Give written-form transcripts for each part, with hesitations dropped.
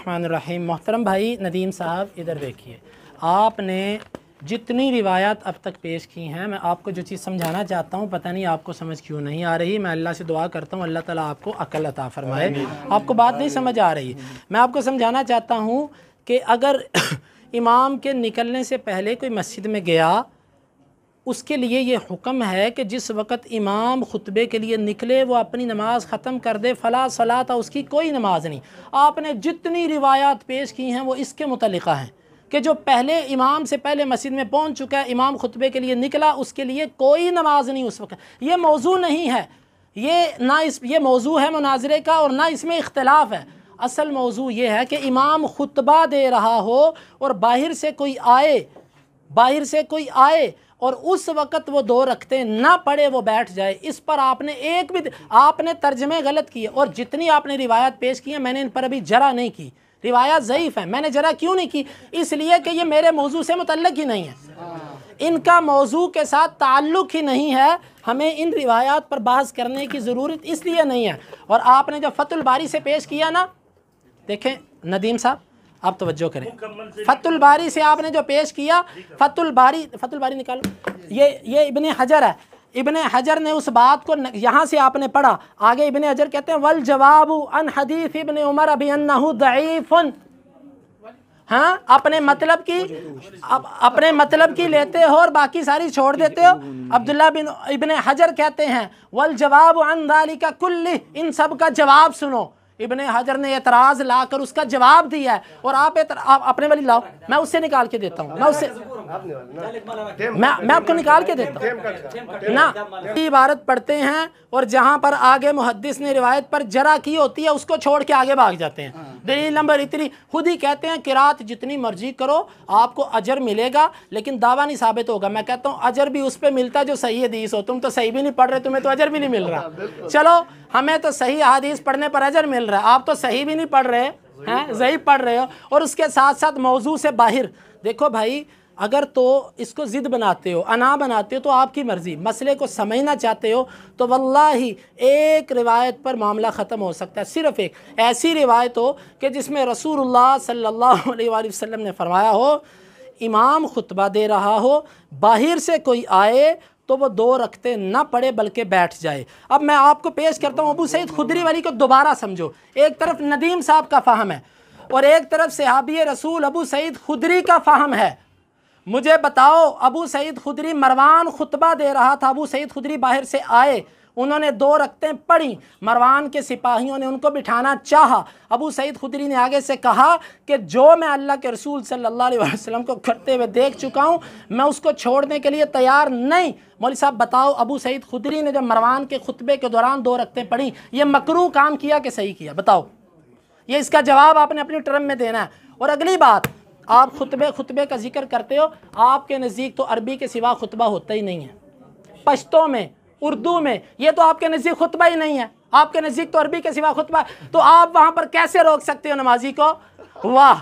बिस्मिल्लाहिर्रहमानिर्रहीम। मोहतरम भाई नदीम साहब, इधर देखिए, आपने जितनी रिवायात अब तक पेश की हैं, मैं आपको जो चीज़ समझाना चाहता हूँ, पता नहीं आपको समझ क्यों नहीं आ रही। मैं अल्लाह से दुआ करता हूँ अल्लाह ताला आपको अक्ल अता फरमाए। आपको बात नहीं समझ आ रही। मैं आपको समझाना चाहता हूँ कि अगर इमाम के निकलने से पहले कोई मस्जिद में गया, उसके लिए ये हुक्म है कि जिस वक़्त इमाम खुतबे के लिए निकले वो अपनी नमाज़ ख़त्म कर दे। फ़ला सलाता, उसकी कोई नमाज नहीं। आपने जितनी रिवायात पेश की हैं वो इसके मुतल्लिक़ा हैं कि जो पहले इमाम से पहले मस्जिद में पहुंच चुका है, इमाम खुतबे के लिए निकला, उसके लिए कोई नमाज नहीं उस वक़्त। ये मौजू नहीं है, ये मौजू है मुनाज़रे का और ना इसमें इख्तिलाफ है। असल मौजू ये है कि इमाम खुतबा दे रहा हो और बाहर से कोई आए और उस वक़्त वो दो रखते ना पड़े, वो बैठ जाए। इस पर आपने तर्जमे गलत किए और जितनी आपने रिवायत पेश की है मैंने इन पर अभी जरा नहीं की। रिवायत ज़ईफ़ है। मैंने जरा क्यों नहीं की? इसलिए कि ये मेरे मौजू से मुतल्लिक़ ही नहीं है, इनका मौजू के साथ ताल्लुक़ ही नहीं है। हमें इन रिवायात पर बहस करने की ज़रूरत इसलिए नहीं है। और आपने जो फ़तुल बारी से पेश किया ना, देखें नदीम साहब, आप तवज्जो करें। फ़तुल बारी से आपने जो पेश किया, फ़तुल बारी निकालो, ये इब्ने हजर है। इब्ने हजर ने उस बात को यहाँ से आपने पढ़ा, आगे इब्ने हजर कहते हैं वल जवाबु अन हदीस इब्ने उमर अबी अन्नहु दईफुन। हाँ, अपने मतलब की लेते हो और बाकी सारी छोड़ देते हो। अब्दुल्ला बिन इब्ने हजर कहते हैं वल जवाबु अन ज़ालिका कुल्ली, इन सब का जवाब सुनो। इब्ने हजर ने एतराज़ लाकर उसका जवाब दिया है और आप अपने वाली लाओ, मैं उससे निकाल के देता हूँ। मैं आपको निकाल के देता हूँ ना। इबारत पढ़ते हैं और जहाँ पर आगे मुहद्दिस ने रिवायत पर जरा की होती है उसको छोड़ के आगे भाग जाते हैं। दलील नंबर इतनी, खुद ही कहते हैं किरात जितनी मर्जी करो आपको अजर मिलेगा, लेकिन दावा नहीं साबित होगा। मैं कहता हूँ अजर भी उस पर मिलता है जो सही हदीस हो। तुम तो सही भी नहीं पढ़ रहे, तुम्हें तो अजर भी नहीं मिल रहा। चलो, हमें तो सही हदीस पढ़ने पर अजर मिल रहा है, आप तो सही भी नहीं पढ़ रहे हैं, ज़ईफ़ पढ़ रहे हो और उसके साथ साथ मौजू से बाहर। देखो भाई, अगर तो इसको ज़िद बनाते हो, अना बनाते हो तो आपकी मर्ज़ी। मसले को समझना चाहते हो तो वल्लाही एक रिवायत पर मामला ख़त्म हो सकता है। सिर्फ़ एक ऐसी रिवायत हो कि जिसमें रसूलुल्लाह सल्लल्लाहु अलैहि वसल्लम ने फरमाया हो, इमाम खुतबा दे रहा हो, बाहर से कोई आए तो वो दो रखते ना पड़े बल्कि बैठ जाए। अब मैं आपको पेश करता हूँ, अबू सईद खुदरी वाली को दोबारा समझो। एक तरफ नदीम साहब का फ़हम है और एक तरफ सहाबी रसूल अबू सईद खुदरी का फ़हम है। मुझे बताओ, अबू सईद खुदरी, मरवान खुतबा दे रहा था, अबू सईद खुदरी बाहर से आए, उन्होंने दो रखतें पढ़ी, मरवान के सिपाहियों ने उनको बिठाना चाहा। अबू सईद खुदरी ने आगे से कहा कि जो मैं अल्लाह के रसूल सल्लल्लाहु अलैहि वसल्लम को करते हुए देख चुका हूँ, मैं उसको छोड़ने के लिए तैयार नहीं। मौलवी साहब बताओ, अबू सईद खुदरी ने जब मरवान के खुतबे के दौरान दो रखतें पढ़ी, ये मकरूह काम किया कि सही किया? बताओ, ये इसका जवाब आपने अपनी टर्म में देना है। और अगली बात, आप खुतबे का जिक्र करते हो, आपके नज़दीक तो अरबी के सिवा खुतबा होता ही नहीं है। पश्तो में, उर्दू में, ये तो आपके नज़दीक खुतबा ही नहीं है। आपके नज़दीक तो अरबी के सिवा खुतबा, तो आप वहाँ पर कैसे रोक सकते हो नमाजी को? वाह,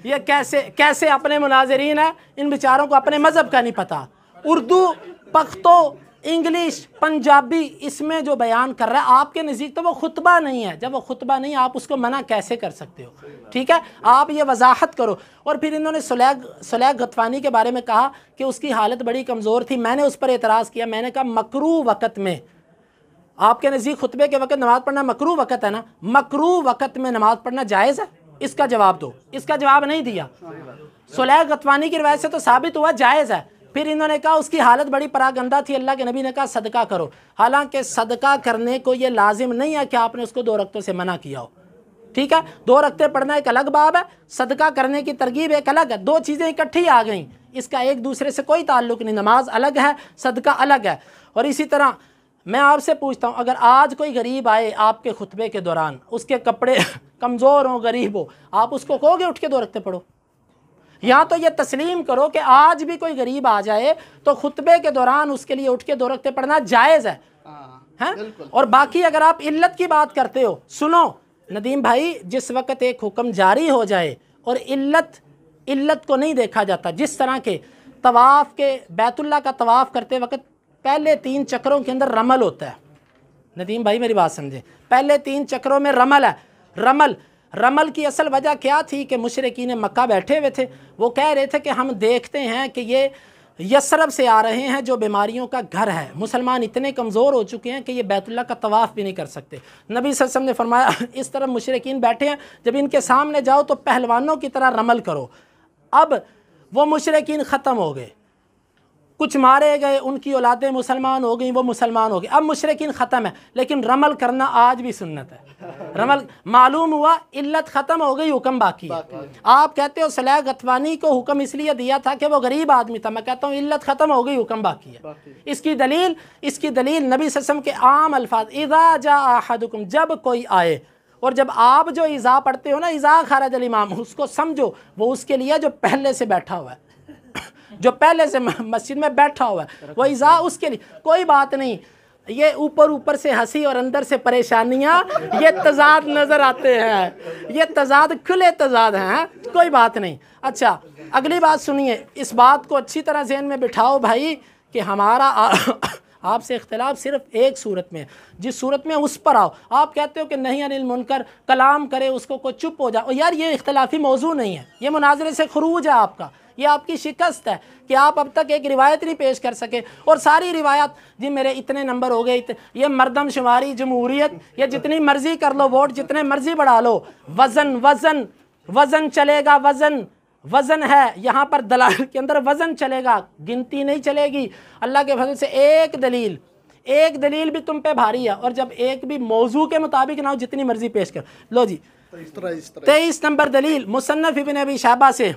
ये कैसे अपने मुनाज़रीन है, इन बेचारों को अपने मज़हब का नहीं पता। उर्दू, पख्तो, इंग्लिश, पंजाबी, इसमें जो बयान कर रहा है आपके नज़दीक तो वो खुतबा नहीं है। जब वो खुतबा नहीं, आप उसको मना कैसे कर सकते हो? ठीक है, आप ये वजाहत करो। और फिर इन्होंने सुलैग गतफ़ानी के बारे में कहा कि उसकी हालत बड़ी कमज़ोर थी। मैंने उस पर एतराज़ किया, मैंने कहा मकरूह वक़्त में, आपके नज़दीक खुतबे के वक़्त नमाज़ पढ़ना मकरूह वक़्त है ना, मकरूह वक़्त में नमाज़ पढ़ना जायज़ है? इसका जवाब दो। इसका जवाब नहीं दिया। सुलैग गतफ़ानी की रिवायत से तो साबित हुआ जायज़ है। फिर इन्होंने कहा उसकी हालत बड़ी परागंदा थी, अल्लाह के नबी ने कहा सदका करो। हालांकि सदका करने को ये लाजिम नहीं है कि आपने उसको दो रक्तों से मना किया हो। ठीक है, दो रक्ते पढ़ना एक अलग बाब है, सदका करने की तरगीब एक अलग है। दो चीज़ें इकट्ठी आ गई, इसका एक दूसरे से कोई ताल्लुक़ नहीं। नमाज अलग है, सदका अलग है। और इसी तरह मैं आपसे पूछता हूँ, अगर आज कोई गरीब आए आपके खुतबे के दौरान, उसके कपड़े कमज़ोर हों, गरीब हो, आप उसको कहोगे उठ के दो रक्ते पढ़ो? या तो ये तस्लीम करो कि आज भी कोई गरीब आ जाए तो खुतबे के दौरान उसके लिए उठ के दो रक्ते पढ़ना जायज़ है, हैं? और बाकी अगर आप इल्लत की बात करते हो, सुनो नदीम भाई, जिस वक़्त एक हुक्म जारी हो जाए और इल्लत को नहीं देखा जाता, जिस तरह के तवाफ़ के बैतुल्लाह का तवाफ़ करते वक्त पहले 3 चक्रों के अंदर रमल होता है। नदीम भाई मेरी बात समझे, पहले 3 चक्रों में रमल है। रमल رمل کی اصل وجہ کیا تھی کہ مشرکین مکہ بیٹھے ہوئے تھے، وہ کہہ رہے تھے کہ ہم دیکھتے ہیں کہ یہ یثرب سے آ رہے ہیں جو بیماریوں کا گھر ہے، مسلمان اتنے کمزور ہو چکے ہیں کہ یہ بیت اللہ کا طواف بھی نہیں کر سکتے۔ نبی صلی اللہ علیہ وسلم نے فرمایا اس طرف مشرکین بیٹھے ہیں، جب ان کے سامنے جاؤ تو پہلوانوں کی طرح رمل کرو۔ اب وہ مشرکین ختم ہو گئے، کچھ مارے گئے، ان کی اولادیں مسلمان ہو گئیں، وہ مسلمان ہو گئے، اب مشرکین ختم ہے، لیکن رمل کرنا آج بھی سنت ہے۔ رمل معلوم ہوا علت ختم ہو گئی، حکم باقی ہے۔ آپ کہتے ہو صالح غطفانی کو حکم اس لیے دیا تھا کہ وہ غریب آدمی تھا، میں کہتا ہوں علت ختم ہو گئی، حکم باقی ہے۔ اس کی دلیل نبی صلی اللہ علیہ وسلم کے عام الفاظ، اذا جاء احدکم، جب کوئی آئے، اور جب آپ جو اذا پڑھتے ہو نا، اذا خرج الامام، اس کو سمجھو وہ اس کے لیے جو پہلے سے بیٹھا ہوا ہے، جو پہلے سے مسجد میں بیٹھا ہوا ہے، وہ اذا اس کے لیے، کوئی بات نہیں۔ یہ اوپر سے ہنسی اور اندر سے پریشانیاں، یہ تضاد نظر آتے ہیں، یہ تضاد کھلے تضاد ہیں، کوئی بات نہیں۔ اچھا اگلی بات سنیے، اس بات کو اچھی طرح ذہن میں بٹھاؤ بھائی کہ ہمارا آپ سے اختلاف صرف ایک صورت میں ہے، جس صورت میں اس پر آؤ۔ آپ کہتے ہو کہ نہیں عن المنکر، کلام کرے اس کو کوئی چپ ہو جائے، یار یہ اختلافی موضوع نہیں ہے، یہ مناظرے سے خروج ہے آپ کا، یہ آپ کی شکست ہے کہ آپ اب تک ایک روایت نہیں پیش کر سکے، اور ساری روایات جی میرے اتنے نمبر ہو گئے، یہ مردم شماری جمہوریت، یہ جتنی مرضی کر لو ووٹ، جتنے مرضی بڑھا لو، وزن وزن وزن چلے گا، وزن ہے یہاں پر، دلائل کے اندر وزن چلے گا، گنتی نہیں چلے گی۔ اللہ کے فضل سے ایک دلیل بھی تم پہ بھاری ہے، اور جب ایک بھی موضوع کے مطابق نہ ہو جتنی مرضی پیش کر لو۔ جی 23 نمبر دلیل مصنف ابن ابی شیبہ سے،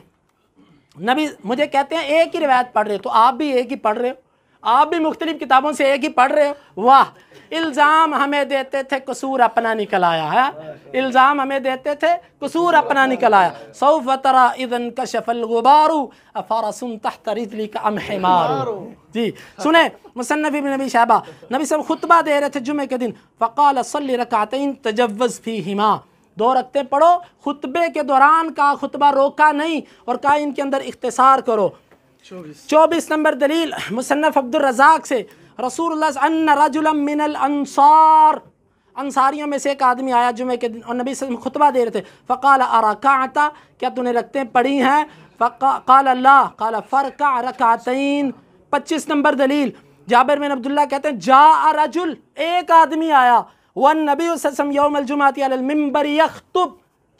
نبی مجھے کہتے ہیں ایک ہی روایت پڑھ رہے ہو، تو آپ بھی ایک ہی پڑھ رہے ہو، آپ بھی مختلف کتابوں سے ایک ہی پڑھ رہے ہو، واہ! الزام ہمیں دیتے تھے، قصور اپنا نکل آیا ہے، الزام ہمیں دیتے تھے، قصور اپنا نکل آیا۔ سوف تری اذا انکشف الغبار افرس تحت رجلک ام حمار۔ جی سنیں، مصنف ابن ابی شیبہ، نبی صاحب خطبہ دے رہے تھے جمعے کے دن، فقال صلی رکعتین تجوز فیہما، 2 رکعتیں پڑھو، خطبے کے دوران کا خطبہ روکا نہیں، اور کہا ان کے اندر اختصار کرو۔ 24 نمبر دلیل مصنف عبد الرزاق سے، رسول اللہ صلی اللہ علیہ وسلم ان رجلا من الانصار، انصاریوں میں سے ایک آدمی آیا جمعے کے دن، اور نبی صلی اللہ علیہ وسلم خطبہ دے رہے تھے، فقال ارکعت، کیا تو نے رکعتیں پڑھی ہیں؟ قال اللہ، قال فرکع رکعتین۔ 25 نمبر دلیل جابر بن عبداللہ کہتے ہیں جاء رجل، ایک آدمی آیا، والنبی صلی اللہ علیہ وسلم یوم الجمعۃ علی المنبر یخطب،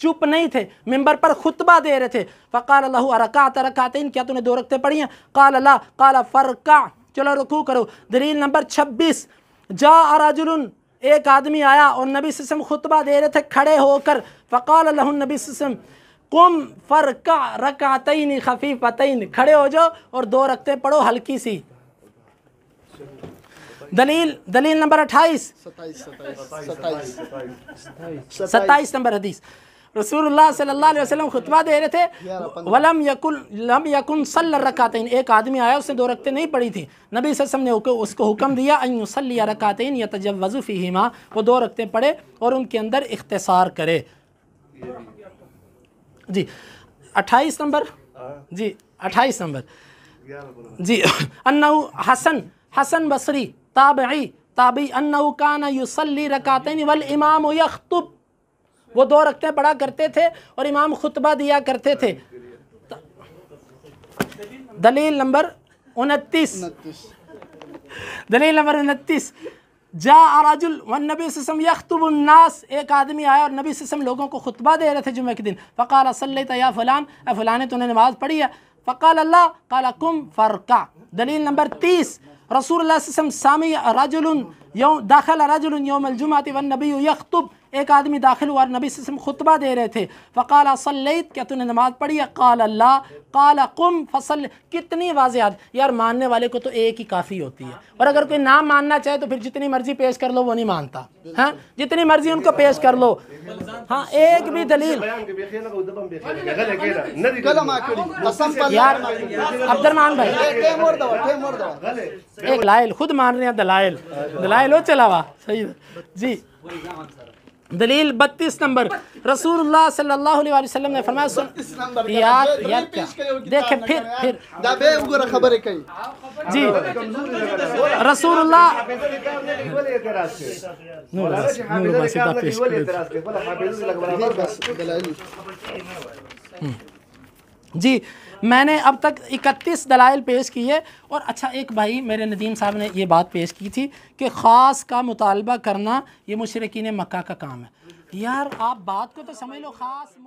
چپ نہیں تھے، ممبر پر خطبہ دے رہے تھے، فقال له ارکعت رکعتین، کیا تو نے 2 رکعتیں پڑھی ہیں؟ قال لا، قال فرکع، چلو رکوع کرو۔ دلیل نمبر 26 جاء رجل، ایک آدمی آیا اور نبی صلی اللہ علیہ وسلم خطبہ دے رہے تھے کھڑے ہو کر، فقال له النبی صلی اللہ علیہ وسلم قم فرکع رکعتین خفیفتین، کھڑے ہو جاؤ اور 2 رکعتیں پڑھو ہلکی سی۔ دلیل نمبر 28 27 نمبر حدیث، رسول اللہ صلی اللہ علیہ وسلم خطبہ دے رہے تھے، لم یکن صلی رکعتین، ایک آدمی آیا اس نے 2 رکعتیں نہیں پڑھی تھی، نبی صلی اللہ علیہ وسلم نے اس کو حکم دیا ان یصلی رکعتین یتجوز فیہما، وہ 2 رکعتیں پڑھے اور ان کے اندر اختصار کرے۔ جی 28 نمبر، جی 28 نمبر، جی انہو حسن بصری تابعی انہو کان یصلی رکعتین والامام یخطب، وہ 2 رکعتیں پڑھا کرتے تھے اور امام خطبہ دیا کرتے تھے۔ دلیل نمبر 29 جاء رجل والنبی صلی اللہ علیہ وسلم یخطب الناس، ایک آدمی آیا اور نبی صلی اللہ علیہ وسلم لوگوں کو خطبہ دے رہے تھے جمعہ کے دن، فقال صلیت یا فلان، اے فلانے تو نے نماز پڑھی ہے؟ فقال اللہ، قال قم فرکع۔ دلیل نمبر 30 رسول اللہ صلی اللہ علیہ وسلم سامع داخل رجل یوم الجمعۃ والنبی یخطب، ایک آدمی داخل ہوا اور نبی صلی اللہ علیہ وسلم خطبہ دے رہے تھے، فقال صلیت، کیا تو نے نماز پڑھی ہے؟ قال اللہ، قال قم فصلی۔ کتنی واضح، یار ماننے والے کو تو ایک ہی کافی ہوتی ہے، اور اگر کوئی نہ ماننا چاہے تو پھر جتنی مرضی پیش کر لو وہ نہیں مانتا، ہاں جتنی مرضی ان کو پیش کر لو۔ ہاں ایک بھی دلیل یار عبد الرحمان بھائی، ایک دلائل خود مان رہے ہیں، دلائل ہو چلا ہوا صحیح۔ جی دلیل 32 نمبر، رسول اللہ صلی اللہ علیہ وسلم نے فرمایا یار کیا دیکھیں پھر جی رسول اللہ جی میں نے اب تک 31 دلائل پیش کیے. اور اچھا ایک بھائی میرے ندیم صاحب نے یہ بات پیش کی تھی کہ خاص کا مطالبہ کرنا یہ مشرکین مکہ کا کام ہے. یار آپ بات کو تو سمجھ لو، خاص